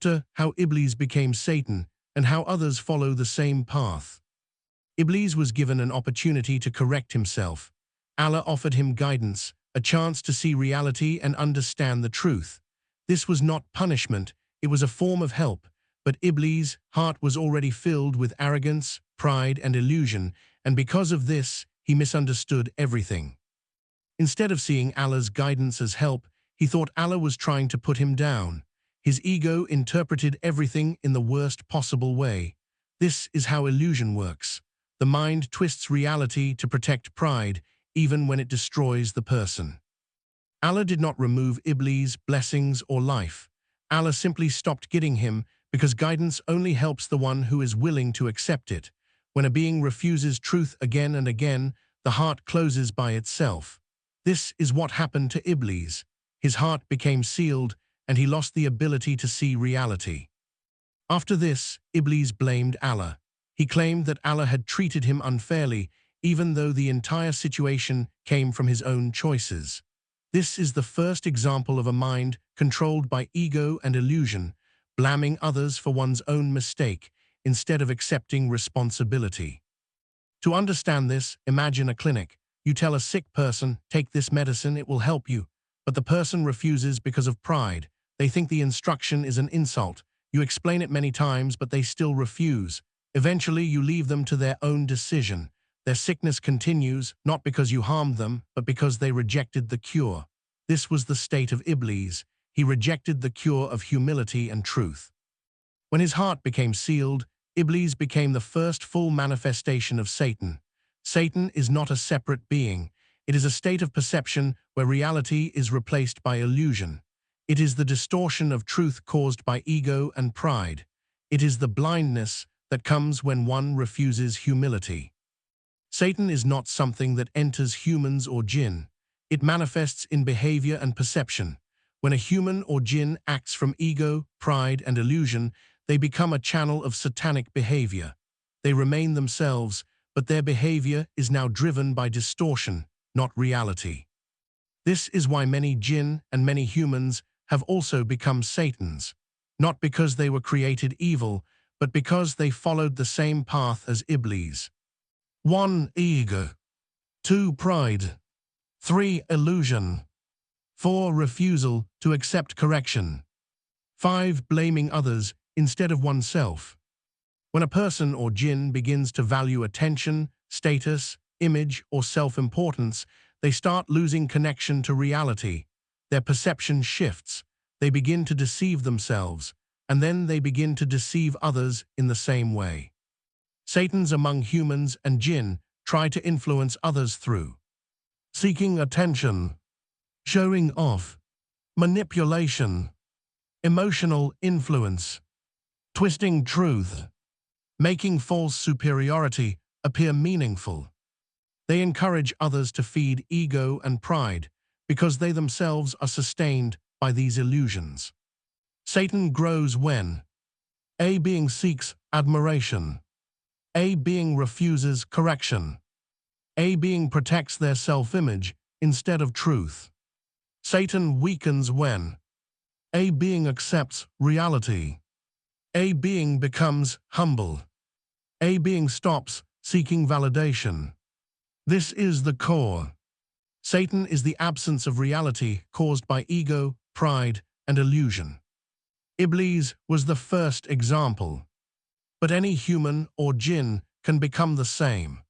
To how Iblis became Satan and how others follow the same path. Iblis was given an opportunity to correct himself. Allah offered him guidance, a chance to see reality and understand the truth. This was not punishment, it was a form of help, but Iblis' heart was already filled with arrogance, pride, and illusion, and because of this, he misunderstood everything. Instead of seeing Allah's guidance as help, he thought Allah was trying to put him down. His ego interpreted everything in the worst possible way. This is how illusion works. The mind twists reality to protect pride, even when it destroys the person. Allah did not remove Iblis' blessings or life. Allah simply stopped guiding him because guidance only helps the one who is willing to accept it. When a being refuses truth again and again, the heart closes by itself. This is what happened to Iblis. His heart became sealed, and he lost the ability to see reality. After this, Iblis blamed Allah. He claimed that Allah had treated him unfairly, even though the entire situation came from his own choices. This is the first example of a mind controlled by ego and illusion, blaming others for one's own mistake instead of accepting responsibility. To understand this, imagine a clinic. You tell a sick person, "Take this medicine, it will help you," but the person refuses because of pride. They think the instruction is an insult. You explain it many times, but they still refuse. Eventually, you leave them to their own decision. Their sickness continues, not because you harmed them, but because they rejected the cure. This was the state of Iblis. He rejected the cure of humility and truth. When his heart became sealed, Iblis became the first full manifestation of Satan. Satan is not a separate being. It is a state of perception where reality is replaced by illusion. It is the distortion of truth caused by ego and pride. It is the blindness that comes when one refuses humility. Satan is not something that enters humans or jinn. It manifests in behavior and perception. When a human or jinn acts from ego, pride, and illusion, they become a channel of satanic behavior. They remain themselves, but their behavior is now driven by distortion, not reality. This is why many jinn and many humans have also become Satans, not because they were created evil, but because they followed the same path as Iblis. 1. Ego. 2. Pride. 3. Illusion. 4. Refusal to accept correction. 5. Blaming others instead of oneself. When a person or jinn begins to value attention, status, image, or self-importance, they start losing connection to reality. Their perception shifts. They begin to deceive themselves, and then they begin to deceive others in the same way. Satans among humans and jinn try to influence others through seeking attention, showing off, manipulation, emotional influence, twisting truth, making false superiority appear meaningful. They encourage others to feed ego and pride because they themselves are sustained by these illusions. Satan grows when A being seeks admiration, A being refuses correction, A being protects their self-image instead of truth. Satan weakens when A being accepts reality, A being becomes humble, A being stops seeking validation. This is the core. Satan is the absence of reality caused by ego, pride, and illusion. Iblis was the first example. But any human or jinn can become the same.